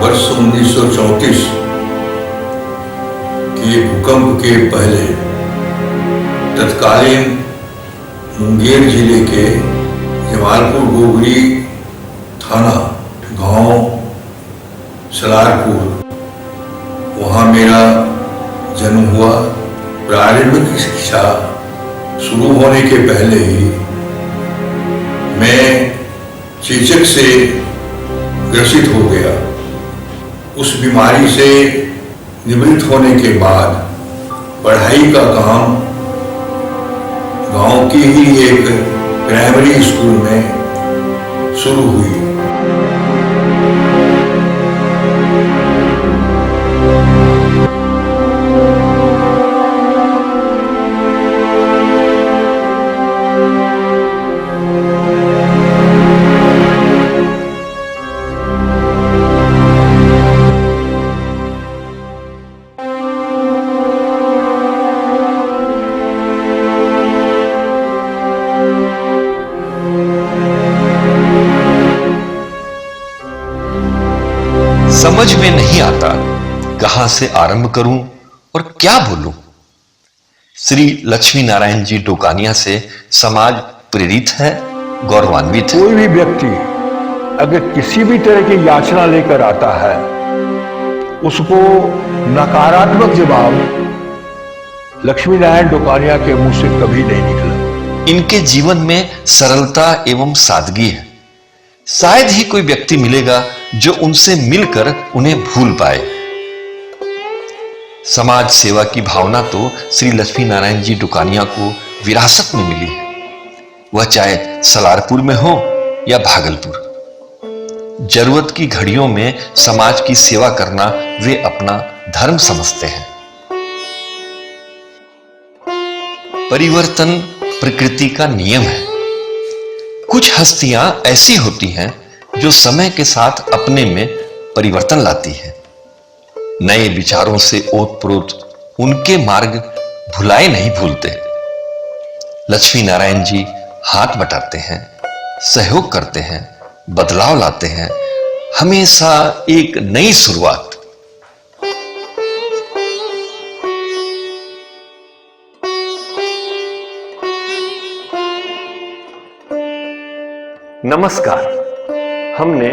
वर्ष 1934 के भूकंप के पहले तत्कालीन मुंगेर जिले के जमालपुर गोगरी थाना गांव सलारपुर, वहाँ मेरा जन्म हुआ। प्रारंभिक शिक्षा शुरू होने के पहले ही मैं चेचक से ग्रसित हो गया। उस बीमारी से निवृत्त होने के बाद पढ़ाई का काम गांव की ही एक प्राइमरी स्कूल में शुरू हुई। समझ में नहीं आता कहां से आरंभ करूं और क्या बोलूं। श्री लक्ष्मी नारायण जी डोकानिया से समाज प्रेरित है, गौरवान्वित है। कोई भी व्यक्ति अगर किसी भी तरह की याचना लेकर आता है, उसको नकारात्मक जवाब लक्ष्मी नारायण डोकानिया के मुंह से कभी नहीं निकला। इनके जीवन में सरलता एवं सादगी है। शायद ही कोई व्यक्ति मिलेगा जो उनसे मिलकर उन्हें भूल पाए। समाज सेवा की भावना तो श्री लक्ष्मी नारायण जी डोकानिया को विरासत में मिली है, वह चाहे सलारपुर में हो या भागलपुर। जरूरत की घड़ियों में समाज की सेवा करना वे अपना धर्म समझते हैं। परिवर्तन प्रकृति का नियम है। कुछ हस्तियां ऐसी होती हैं जो समय के साथ अपने में परिवर्तन लाती हैं। नए विचारों से ओतप्रोत उनके मार्ग भुलाए नहीं भूलते। लक्ष्मी नारायण जी हाथ बटाते हैं, सहयोग करते हैं, बदलाव लाते हैं, हमेशा एक नई शुरुआत। नमस्कार। हमने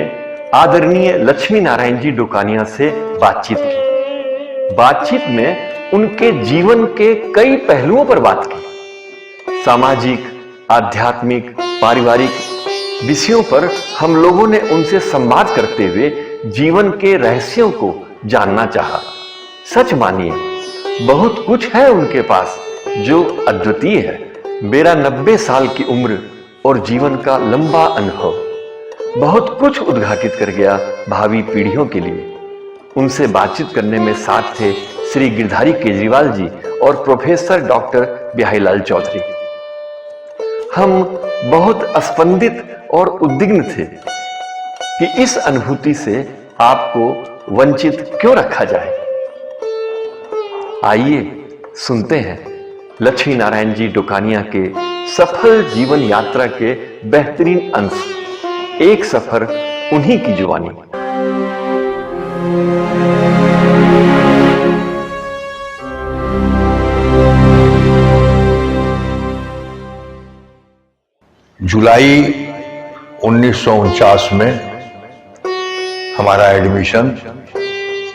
आदरणीय लक्ष्मी नारायण जी डोकानिया से बातचीत की। बातचीत में उनके जीवन के कई पहलुओं पर बात की। सामाजिक, आध्यात्मिक, पारिवारिक विषयों पर हम लोगों ने उनसे संवाद करते हुए जीवन के रहस्यों को जानना चाहा। सच मानिए, बहुत कुछ है उनके पास जो अद्वितीय है। मेरा 90 साल की उम्र और जीवन का लंबा अनुभव बहुत कुछ उद्घाटित कर गया भावी पीढ़ियों के लिए। उनसे बातचीत करने में साथ थे श्री गिरधारी केजरीवाल जी और प्रोफेसर डॉक्टर बिहारीलाल चौधरी। हम बहुत स्पंदित और उद्विग्न थे कि इस अनुभूति से आपको वंचित क्यों रखा जाए। आइए सुनते हैं लक्ष्मी नारायण जी डोकानिया के सफल जीवन यात्रा के बेहतरीन अंश, एक सफर उन्हीं की जुबानी। जुलाई 1949 में हमारा एडमिशन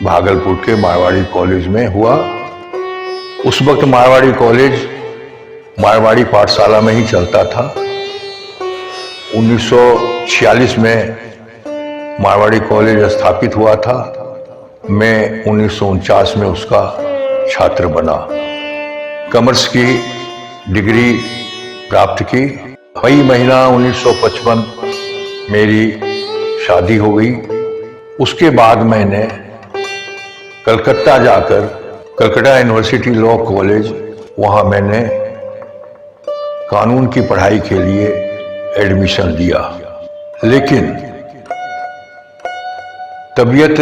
भागलपुर के मारवाड़ी कॉलेज में हुआ। उस वक्त मारवाड़ी कॉलेज मारवाड़ी पाठशाला में ही चलता था। 1946 में मारवाड़ी कॉलेज स्थापित हुआ था। मैं 1949 में उसका छात्र बना। कॉमर्स की डिग्री प्राप्त की। मई महीना 1955 मेरी शादी हो गई। उसके बाद मैंने कलकत्ता जाकर कलकत्ता यूनिवर्सिटी लॉ कॉलेज, वहां मैंने कानून की पढ़ाई के लिए एडमिशन लिया। लेकिन तबीयत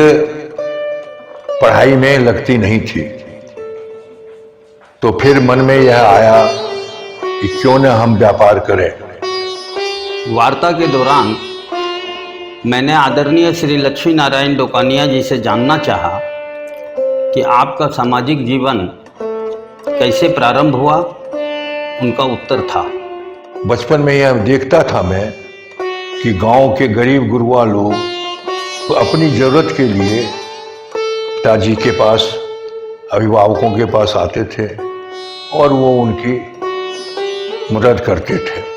पढ़ाई में लगती नहीं थी, तो फिर मन में यह आया कि क्यों न हम व्यापार करें। वार्ता के दौरान मैंने आदरणीय श्री लक्ष्मी नारायण डोकानिया जी से जानना चाहा कि आपका सामाजिक जीवन कैसे प्रारंभ हुआ। उनका उत्तर था, बचपन में यह देखता था मैं कि गांव के गरीब गुरबा लोग तो अपनी जरूरत के लिए पिताजी के पास, अभिभावकों के पास आते थे और वो उनकी मदद करते थे।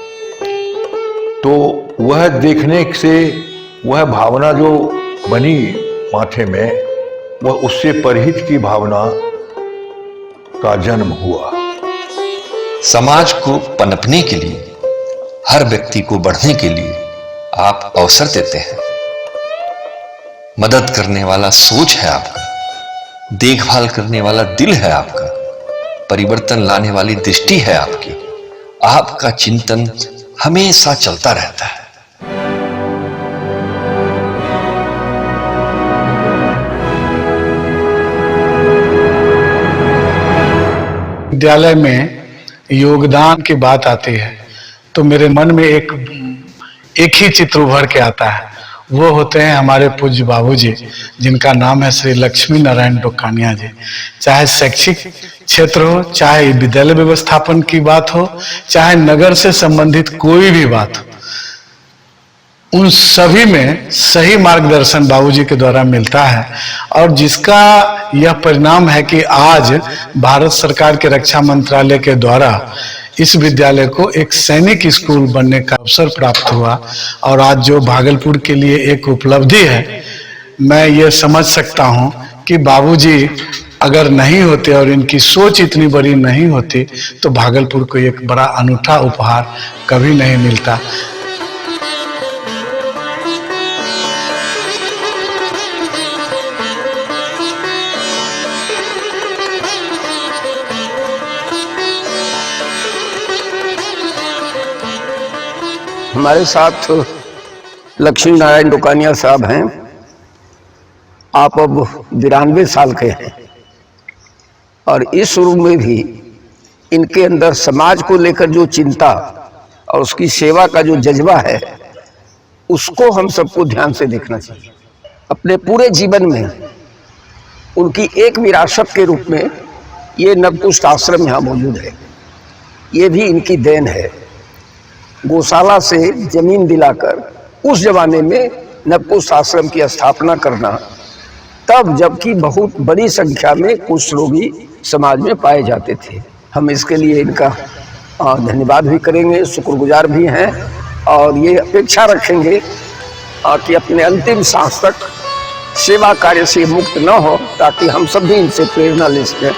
तो वह देखने से वह भावना जो बनी माथे में, वह उससे परहित की भावना का जन्म हुआ। समाज को पनपने के लिए, हर व्यक्ति को बढ़ने के लिए आप अवसर देते हैं। मदद करने वाला सोच है आपका, देखभाल करने वाला दिल है आपका, परिवर्तन लाने वाली दृष्टि है आपकी। आपका चिंतन हमेशा चलता रहता है। विद्यालय में योगदान की बात आती है तो मेरे मन में एक ही चित्र उभर के आता है। वो होते हैं हमारे पूज्य बाबूजी, जिनका नाम है श्री लक्ष्मी नारायण डोकानिया जी। चाहे शैक्षिक क्षेत्र हो, चाहे विद्यालय व्यवस्थापन की बात हो, चाहे नगर से संबंधित कोई भी बात हो, उन सभी में सही मार्गदर्शन बाबूजी के द्वारा मिलता है। और जिसका यह परिणाम है कि आज भारत सरकार के रक्षा मंत्रालय के द्वारा इस विद्यालय को एक सैनिक स्कूल बनने का अवसर प्राप्त हुआ। और आज जो भागलपुर के लिए एक उपलब्धि है, मैं ये समझ सकता हूँ कि बाबूजी अगर नहीं होते और इनकी सोच इतनी बड़ी नहीं होती तो भागलपुर को एक बड़ा अनूठा उपहार कभी नहीं मिलता। हमारे साथ लक्ष्मी नारायण डोकानिया साहब हैं। आप अब 92 साल के हैं और इस उम्र में भी इनके अंदर समाज को लेकर जो चिंता और उसकी सेवा का जो जज्बा है, उसको हम सबको ध्यान से देखना चाहिए। अपने पूरे जीवन में उनकी एक विरासत के रूप में ये नवकुष्ठ आश्रम यहाँ मौजूद है। ये भी इनकी देन है। गौशाला से जमीन दिलाकर उस जमाने में नवकुष्ठ आश्रम की स्थापना करना, तब जबकि बहुत बड़ी संख्या में कुष्ठ रोगी समाज में पाए जाते थे। हम इसके लिए इनका धन्यवाद भी करेंगे, शुक्रगुजार भी हैं और ये अपेक्षा रखेंगे कि अपने अंतिम सांस तक सेवा कार्य से मुक्त न हो, ताकि हम सब भी इनसे प्रेरणा ले सकें।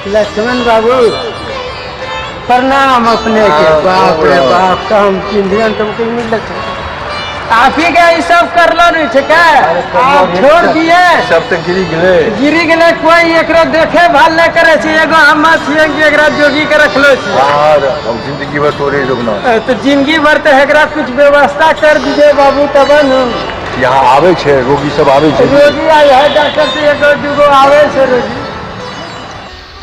लक्ष्मण बाबू प्रणाम। अपने के बाप रे बाप का हम चिंधियन तुमको मिल आप ही का ये सब कर लो नहीं ठीक है। आप छोड़ दिए सब तो गिरी गले कोई एकरो देखे भाल नहीं करे छी। एगो हम छिए कि एकरा जोगी के रखलो छी और हम जिंदगी भर तोरे जोगना। तो जिंदगी भर तो एकरा कुछ व्यवस्था कर दीजिए बाबू, तब न यहाँ आवे छे रोगी सब आवे छे। रोगी आए है डॉक्टर से एगो दुगो आवे छे रोगी।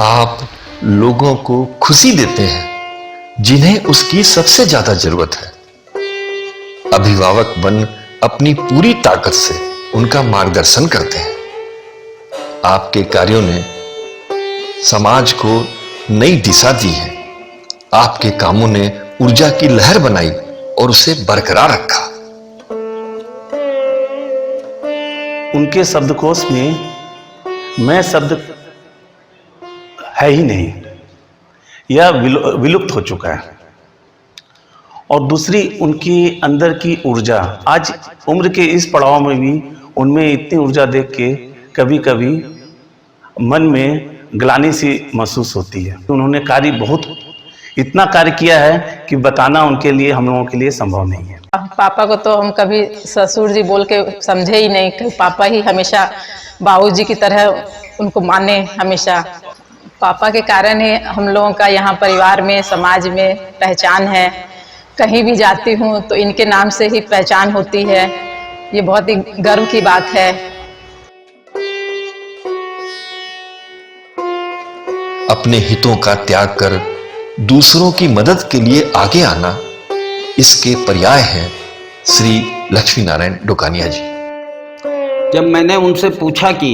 आप लोगों को खुशी देते हैं जिन्हें उसकी सबसे ज्यादा जरूरत है। अभिभावक बन अपनी पूरी ताकत से उनका मार्गदर्शन करते हैं। आपके कार्यों ने समाज को नई दिशा दी है। आपके कामों ने ऊर्जा की लहर बनाई और उसे बरकरार रखा। उनके शब्दकोश में मैं शब्द है ही नहीं, यह विलुप्त हो चुका है। और दूसरी उनकी अंदर की ऊर्जा, आज उम्र के इस पड़ाव में भी उनमें इतनी ऊर्जा देख के कभी कभी मन में ग्लानि सी महसूस होती है। उन्होंने इतना कार्य किया है कि बताना उनके लिए, हम लोगों के लिए संभव नहीं है। पापा को तो हम कभी ससुर जी बोल के समझे ही नहीं, कि पापा ही हमेशा बाबूजी की तरह उनको माने। हमेशा पापा के कारण ही हम लोगों का यहाँ परिवार में, समाज में पहचान है। कहीं भी जाती हूँ तो इनके नाम से ही पहचान होती है। ये बहुत ही गर्व की बात है। अपने हितों का त्याग कर दूसरों की मदद के लिए आगे आना, इसके पर्याय हैं श्री लक्ष्मी नारायण डोकानिया जी। जब मैंने उनसे पूछा कि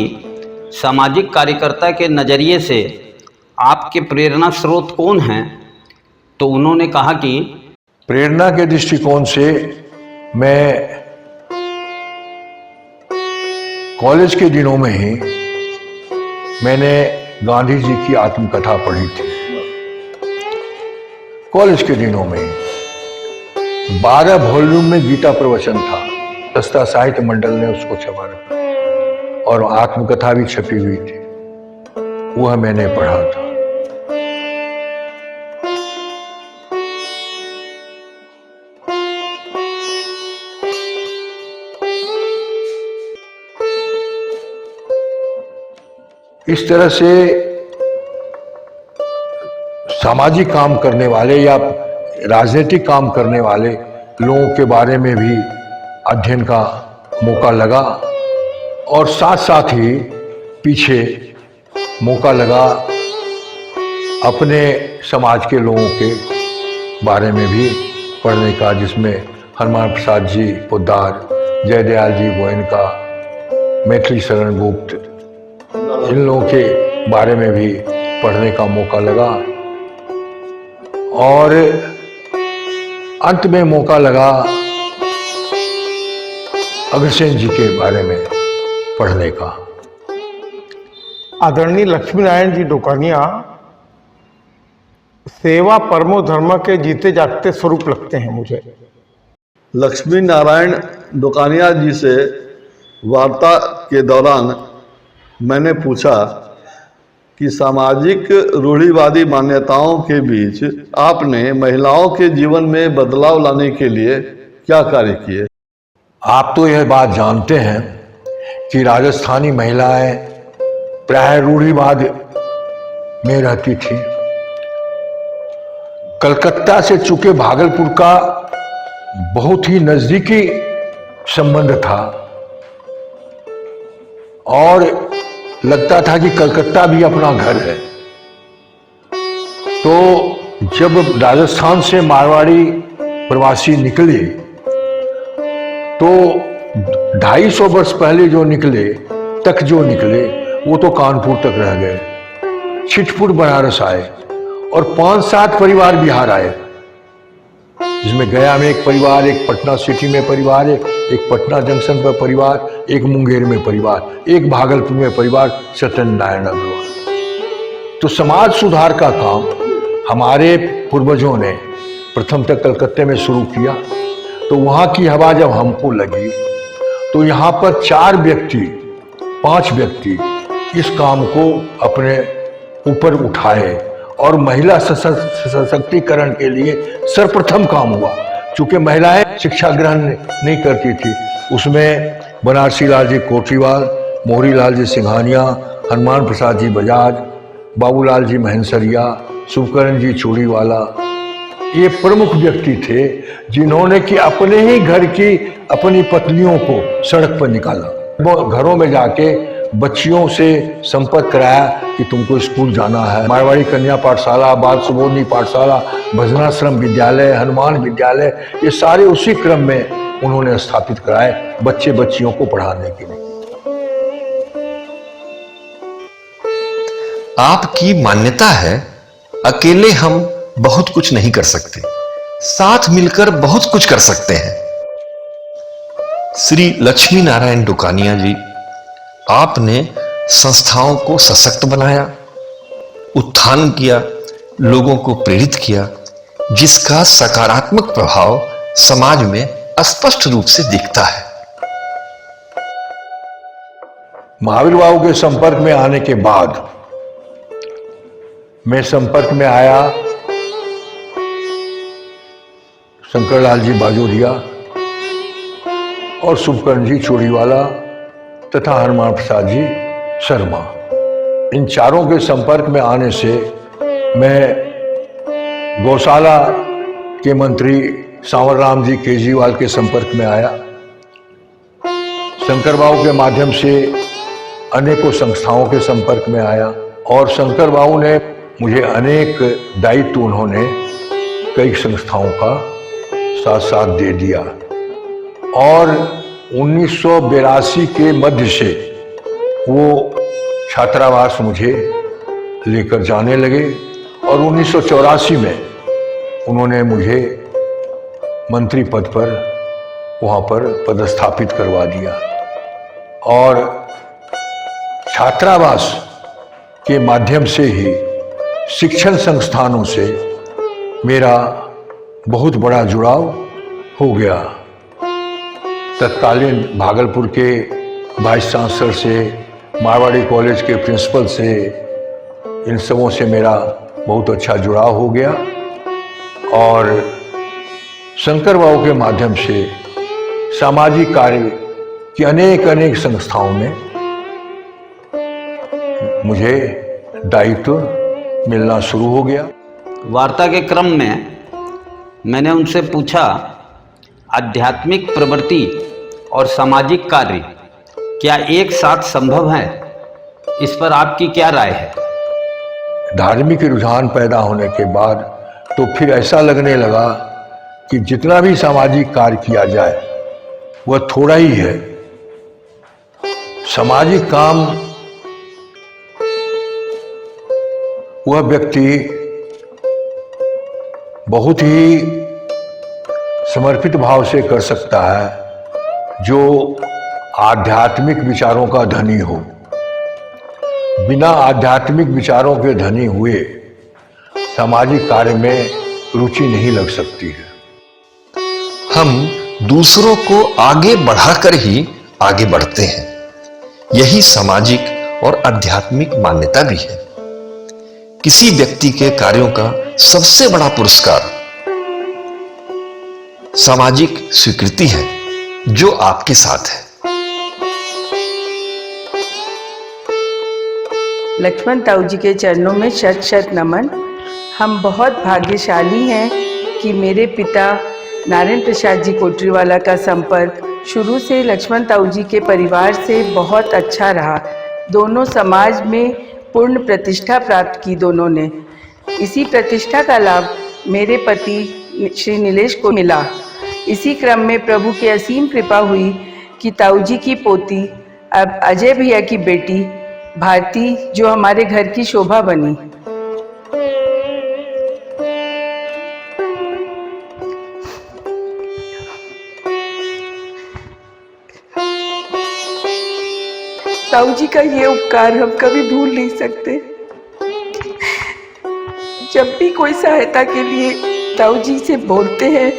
सामाजिक कार्यकर्ता के नज़रिए से आपके प्रेरणा स्रोत कौन हैं, तो उन्होंने कहा कि प्रेरणा के दृष्टिकोण से मैं कॉलेज के दिनों में ही मैंने गांधी जी की आत्मकथा पढ़ी थी। कॉलेज के दिनों में 12 वॉल्यूम में गीता प्रवचन था, सस्ता साहित्य मंडल ने उसको छपा रखा और आत्मकथा भी छपी हुई थी, वह मैंने पढ़ा था। इस तरह से सामाजिक काम करने वाले या राजनीतिक काम करने वाले लोगों के बारे में भी अध्ययन का मौका लगा और साथ साथ ही पीछे मौका लगा अपने समाज के लोगों के बारे में भी पढ़ने का, जिसमें हनुमान प्रसाद जी पोद्दार, जयदयाल जी गोयनका, मैथिली शरण गुप्त, इन लोगों के बारे में भी पढ़ने का मौका लगा। और अंत में मौका लगा अग्रसेन जी के बारे में पढ़ने का। आदरणीय लक्ष्मी नारायण जी डोकानिया सेवा परमो धर्म के जीते जागते स्वरूप लगते हैं मुझे। लक्ष्मी नारायण डोकानिया जी से वार्ता के दौरान मैंने पूछा कि सामाजिक रूढ़िवादी मान्यताओं के बीच आपने महिलाओं के जीवन में बदलाव लाने के लिए क्या कार्य किए? आप तो यह बात जानते हैं कि राजस्थानी महिलाएं प्राय रूढ़िवाद में रहती थी। कलकत्ता से चूंकि भागलपुर का बहुत ही नजदीकी संबंध था और लगता था कि कलकत्ता भी अपना घर है, तो जब राजस्थान से मारवाड़ी प्रवासी निकले तो 250 वर्ष पहले जो निकले वो तो कानपुर तक रह गए, छिटपुर बनारस आए और 5-7 परिवार बिहार आए, जिसमें गया में एक परिवार, एक पटना सिटी में परिवार, एक पटना जंक्शन पर परिवार, एक मुंगेर में परिवार, एक भागलपुर में परिवार, सत्यनारायण अग्रवाल। तो समाज सुधार का काम हमारे पूर्वजों ने प्रथम तक कलकत्ते में शुरू किया। तो वहां की हवा जब हमको लगी तो यहाँ पर 5 व्यक्ति इस काम को अपने ऊपर उठाए और महिला सशक्तिकरण के लिए सर्वप्रथम काम हुआ। चूंकि महिलाएं शिक्षा ग्रहण नहीं करती थी, उसमें बनारसी लाल जी कोठीवाल, मोहरी लाल जी सिंघानिया, हनुमान प्रसाद जी बजाज, बाबूलाल जी महेंसरिया, शुभकरण जी चूड़ीवाला, ये प्रमुख व्यक्ति थे जिन्होंने कि अपने ही घर की अपनी पत्नियों को सड़क पर निकाला। वो घरों में जाके बच्चियों से संपर्क कराया कि तुमको स्कूल जाना है। मारवाड़ी कन्या पाठशाला, बाल सुबोधनी पाठशाला, भजनाश्रम विद्यालय, हनुमान विद्यालय, ये सारे उसी क्रम में उन्होंने स्थापित कराए बच्चे बच्चियों को पढ़ाने के लिए। आपकी मान्यता है अकेले हम बहुत कुछ नहीं कर सकते, साथ मिलकर बहुत कुछ कर सकते हैं। श्री लक्ष्मी नारायण डुकानिया जी, आपने संस्थाओं को सशक्त बनाया, उत्थान किया, लोगों को प्रेरित किया, जिसका सकारात्मक प्रभाव समाज में स्पष्ट रूप से दिखता है। महावीर बाबू के संपर्क में आने के बाद मैं संपर्क में आया शंकरलाल जी बाजोरिया और शुभकर्ण जी चोरीवाला तथा हनुमान प्रसाद जी शर्मा। इन चारों के संपर्क में आने से मैं गौशाला के मंत्री सांवर राम जी केजरीवाल के संपर्क में आया। शंकर बाबू के माध्यम से अनेकों संस्थाओं के संपर्क में आया और शंकर बाबू ने मुझे अनेक दायित्व उन्होंने कई संस्थाओं का साथ साथ दे दिया और 1982 के मध्य से वो छात्रावास मुझे लेकर जाने लगे और 1984 में उन्होंने मुझे मंत्री पद पर वहाँ पर पदस्थापित करवा दिया और छात्रावास के माध्यम से ही शिक्षण संस्थानों से मेरा बहुत बड़ा जुड़ाव हो गया। तत्कालीन भागलपुर के वाइस चांसलर से, मारवाड़ी कॉलेज के प्रिंसिपल से, इन सबों से मेरा बहुत अच्छा जुड़ाव हो गया और शंकर बाबू के माध्यम से सामाजिक कार्य की अनेक संस्थाओं में मुझे दायित्व मिलना शुरू हो गया। वार्ता के क्रम में मैंने उनसे पूछा, आध्यात्मिक प्रवृत्ति और सामाजिक कार्य क्या एक साथ संभव है? इस पर आपकी क्या राय है? धार्मिक रुझान पैदा होने के बाद तो फिर ऐसा लगने लगा कि जितना भी सामाजिक कार्य किया जाए वह थोड़ा ही है। सामाजिक काम वह व्यक्ति बहुत ही समर्पित भाव से कर सकता है जो आध्यात्मिक विचारों का धनी हो। बिना आध्यात्मिक विचारों के धनी हुए सामाजिक कार्य में रुचि नहीं लग सकती है। हम दूसरों को आगे बढ़ाकर ही आगे बढ़ते हैं। यही सामाजिक और आध्यात्मिक मान्यता भी है। किसी व्यक्ति के कार्यों का सबसे बड़ा पुरस्कार सामाजिक स्वीकृति है जो आपके साथ है। लक्ष्मण ताऊ जी के चरणों में शत शत नमन। हम बहुत भाग्यशाली हैं कि मेरे पिता नारायण प्रसाद जी कोटरीवाला का संपर्क शुरू से लक्ष्मण ताऊ जी के परिवार से बहुत अच्छा रहा। दोनों समाज में पूर्ण प्रतिष्ठा प्राप्त की दोनों ने। इसी प्रतिष्ठा का लाभ मेरे पति श्री नीलेश को मिला। इसी क्रम में प्रभु की असीम कृपा हुई कि ताऊ जी की पोती अब अजय भैया की बेटी भारती जो हमारे घर की शोभा बनी। ताऊ जी का ये उपकार हम कभी भूल नहीं सकते। जब भी कोई सहायता के लिए ताऊ जी से बोलते हैं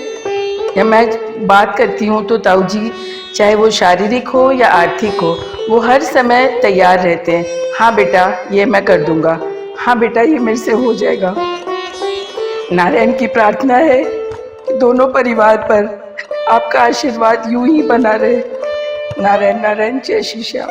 या मैं बात करती हूँ तो ताऊ जी चाहे वो शारीरिक हो या आर्थिक हो वो हर समय तैयार रहते हैं। हाँ बेटा ये मैं कर दूंगा, हाँ बेटा ये मेरे से हो जाएगा। नारायण की प्रार्थना है कि दोनों परिवार पर आपका आशीर्वाद यूं ही बना रहे। नारायण नारायण जय श्री श्याम।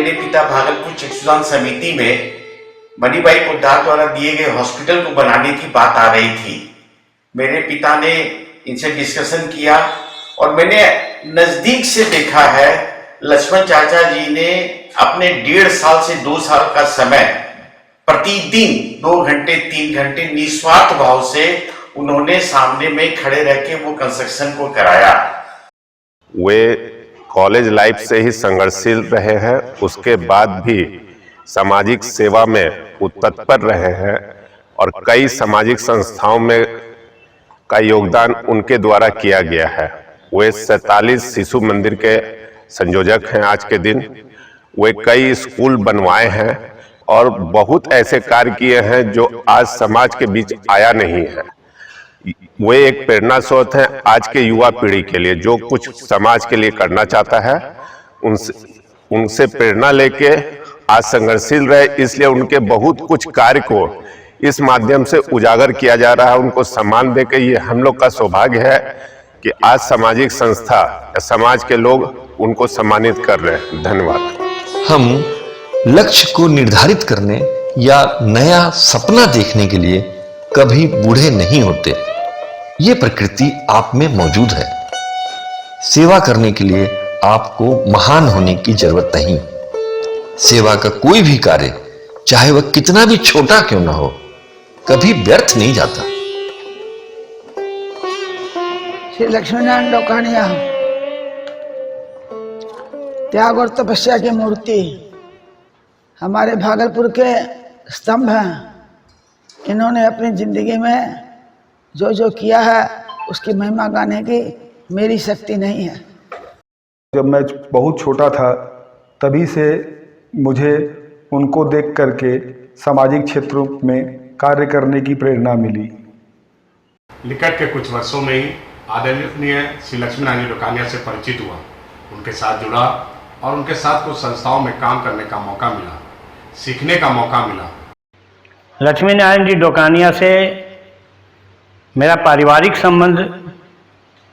मेरे पिता भागलपुर चक्षुदान समिति में मणिभाई पोद्दार द्वारा दिए गए हॉस्पिटल को बनाने की बात आ रही थी। मेरे पिता ने इनसे डिस्कशन किया और मैंने नजदीक से देखा है लक्ष्मण चाचा जी ने अपने 1.5 साल से 2 साल का समय प्रतिदिन 2 घंटे 3 घंटे निस्वार्थ भाव से उन्होंने सामने में खड़े रह के वो कंस्ट्रक्शन को कराया। वे कॉलेज लाइफ से ही संघर्षशील रहे हैं, उसके बाद भी सामाजिक सेवा में तत्पर रहे हैं और कई सामाजिक संस्थाओं में का योगदान उनके द्वारा किया गया है। वे 47 शिशु मंदिर के संयोजक हैं आज के दिन। वे कई स्कूल बनवाए हैं और बहुत ऐसे कार्य किए हैं जो आज समाज के बीच आया नहीं है। वे एक प्रेरणा स्रोत हैं आज के युवा पीढ़ी के लिए, जो कुछ समाज के लिए करना चाहता है उनसे प्रेरणा लेके आज संघर्षशील रहे। इसलिए उनके बहुत कुछ कार्य को इस माध्यम से उजागर किया जा रहा है, उनको सम्मान देके। ये हम लोग का सौभाग्य है कि आज सामाजिक संस्था या समाज के लोग उनको सम्मानित कर रहे हैं। धन्यवाद। हम लक्ष्य को निर्धारित करने या नया सपना देखने के लिए कभी बूढ़े नहीं होते। ये प्रकृति आप में मौजूद है। सेवा करने के लिए आपको महान होने की जरूरत नहीं। सेवा का कोई भी कार्य, चाहे वह कितना भी छोटा क्यों ना हो, कभी व्यर्थ नहीं जाता। श्री लक्ष्मीनारायण डोकानिया त्याग और तपस्या की मूर्ति, हमारे भागलपुर के स्तंभ हैं। इन्होंने अपनी जिंदगी में जो जो किया है उसकी महिमा गाने की मेरी शक्ति नहीं है। जब मैं बहुत छोटा था तभी से मुझे उनको देख करके सामाजिक क्षेत्रों में कार्य करने की प्रेरणा मिली। निकट के कुछ वर्षों में ही आदरणीय श्री लक्ष्मीनारायण डोकानिया से परिचित हुआ, उनके साथ जुड़ा और उनके साथ कुछ संस्थाओं में काम करने का मौका मिला, सीखने का मौका मिला। लक्ष्मीनारायण जी डोकानिया से मेरा पारिवारिक संबंध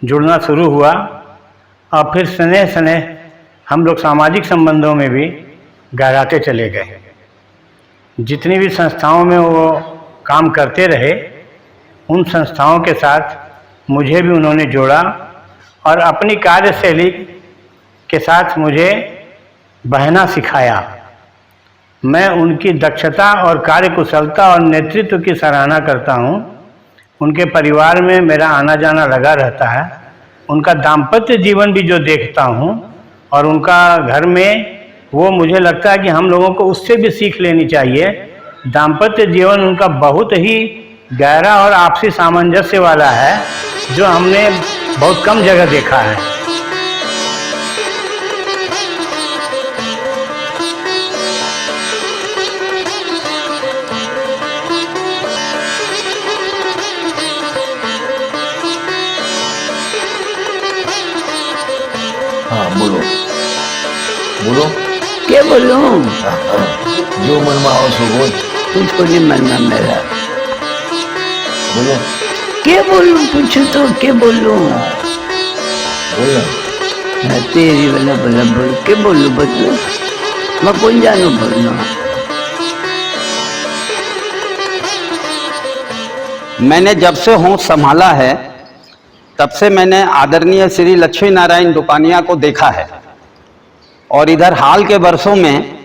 जुड़ना शुरू हुआ और फिर स्नेह स्नेह हम लोग सामाजिक संबंधों में भी गहराते चले गए। जितनी भी संस्थाओं में वो काम करते रहे, उन संस्थाओं के साथ मुझे भी उन्होंने जोड़ा और अपनी कार्यशैली के साथ मुझे बहना सिखाया। मैं उनकी दक्षता और कार्यकुशलता और नेतृत्व की सराहना करता हूँ। उनके परिवार में मेरा आना जाना लगा रहता है। उनका दाम्पत्य जीवन भी जो देखता हूँ और उनका घर में, वो मुझे लगता है कि हम लोगों को उससे भी सीख लेनी चाहिए। दाम्पत्य जीवन उनका बहुत ही गहरा और आपसी सामंजस्य वाला है, जो हमने बहुत कम जगह देखा है। हाँ बोलो बोलो। क्या बोलूं? जो मन में आओ सो बोल। तुझको नहीं मन में मेरा। बोलो। क्या बोलूं? पूछो तो क्या बोलूं? बोलो। तेरी वाला बोला बोल के बोलूं बदलो। मैं कौन जानू बोलना। मैंने जब से होश संभाला है तब से मैंने आदरणीय श्री लक्ष्मी नारायण डोकानिया को देखा है और इधर हाल के वर्षों में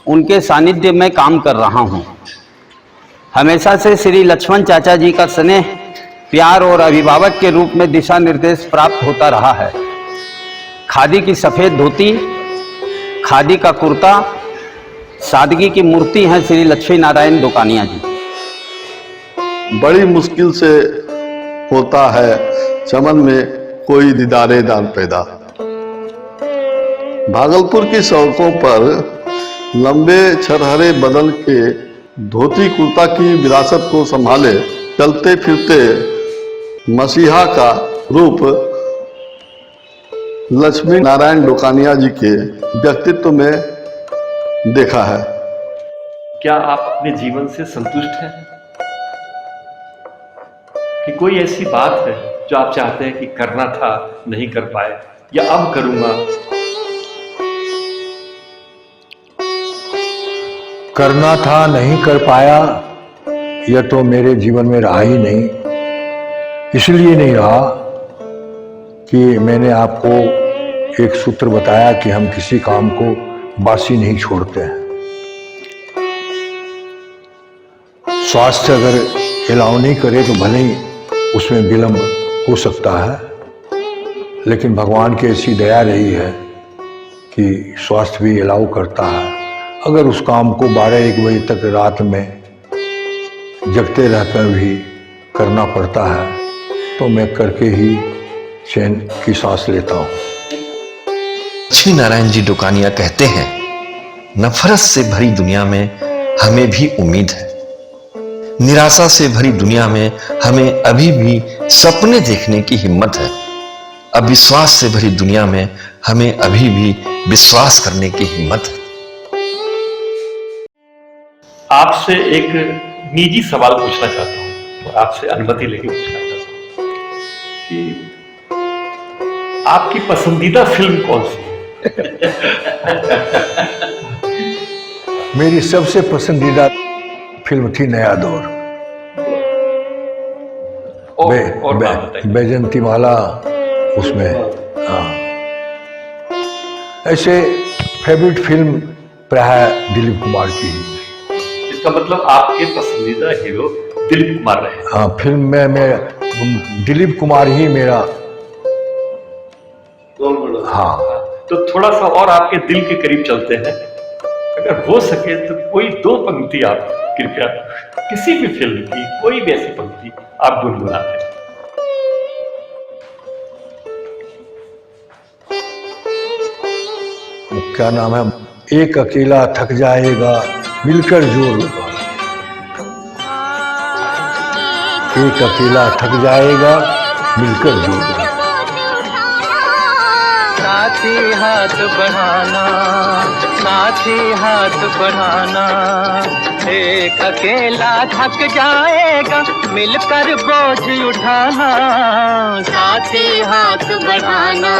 उनके सानिध्य में काम कर रहा हूँ। हमेशा से श्री लक्ष्मण चाचा जी का स्नेह, प्यार और अभिभावक के रूप में दिशा निर्देश प्राप्त होता रहा है। खादी की सफ़ेद धोती, खादी का कुर्ता, सादगी की मूर्ति हैं श्री लक्ष्मी नारायण डोकानिया जी। बड़ी मुश्किल से होता है चमन में कोई दीदारे दान पैदा। भागलपुर की सड़कों पर लंबे छरहरे बदन के धोती कुर्ता की विरासत को संभाले चलते फिरते मसीहा का रूप लक्ष्मी नारायण डोकानिया जी के व्यक्तित्व में देखा है। क्या आप अपने जीवन से संतुष्ट हैं कि कोई ऐसी बात है जो आप चाहते हैं कि करना था नहीं कर पाए या अब करूंगा? करना था नहीं कर पाया, यह तो मेरे जीवन में रहा ही नहीं। इसलिए नहीं रहा कि मैंने आपको एक सूत्र बताया कि हम किसी काम को बासी नहीं छोड़ते हैं। स्वास्थ्य अगर अलाउ नहीं करे तो भले ही उसमें विलंब हो सकता है, लेकिन भगवान की ऐसी दया रही है कि स्वास्थ्य भी अलाउ करता है। अगर उस काम को 12-1 बजे तक रात में जगते रहकर भी करना पड़ता है तो मैं करके ही चैन की सांस लेता हूँ। लक्ष्मी नारायण जी डोकानिया कहते हैं, नफरत से भरी दुनिया में हमें भी उम्मीद है, निराशा से भरी दुनिया में हमें अभी भी सपने देखने की हिम्मत है, अविश्वास से भरी दुनिया में हमें अभी भी विश्वास करने की हिम्मत है। आपसे एक निजी सवाल पूछना चाहता हूं और आपसे अनुमति लेके पूछना चाहता हूं कि आपकी पसंदीदा फिल्म कौन सी है? मेरी सबसे पसंदीदा फिल्म थी नया दौर। बैजंती माला उसमें, हाँ। ऐसे फेवरेट फिल्म प्राय दिलीप कुमार की ही। इसका मतलब आपके पसंदीदा हीरो दिलीप कुमार रहे? हाँ, फिल्म में मैं दिलीप कुमार ही मेरा। हाँ, तो थोड़ा सा और आपके दिल के करीब चलते हैं। अगर हो सके तो कोई 2 पंक्ति आप कृपया किसी भी फिल्म की कोई भी ऐसी पंक्ति आप गुनगुनाते हैं। क्या नाम है? एक अकेला थक जाएगा मिलकर जोर लगा, एक अकेला थक जाएगा मिलकर जोर लगा। साथी हाथ बढ़ाना, साथी हाथ बढ़ाना, एक अकेला थक जाएगा मिलकर बोझ उठाना। साथी हाथ बढ़ाना,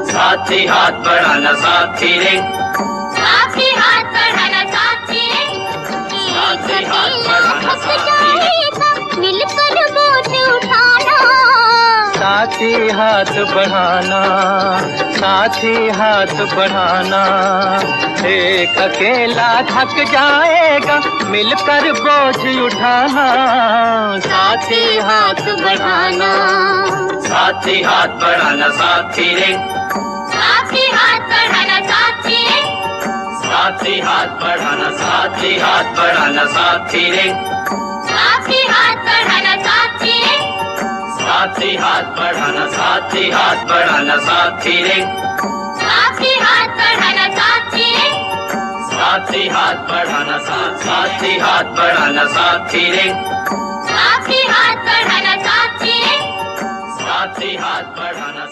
साथी हाथ बढ़ाना साथी रे, साथी हाथ बढ़ाना साथी रे, साथी हाथ बढ़ाना साथी रे, मिलकर बोझ उठाना। साथी हाथ बढ़ाना, साथी हाथ बढ़ाना, एक अकेला थक जाएगा मिलकर बोझ उठाना। साथी हाथ बढ़ाना, साथी हाथ बढ़ाना साथी रे, साथी हाथ बढ़ाना साथी रे, साथी हाथ बढ़ाना साथी हाथ बढ़ाना साथी रे, साथी हाथ बढ़ाना साथी रे, साथी हाथ बढ़ाना साथी हाथ बढ़ाना साथी रे, साथी हाथ बढ़ाना साथी रे, साथी हाथ बढ़ाना साथी हाथ बढ़ाना साथी रे, साथी हाथ बढ़ाना साथी रे, साथी हाथ बढ़ाना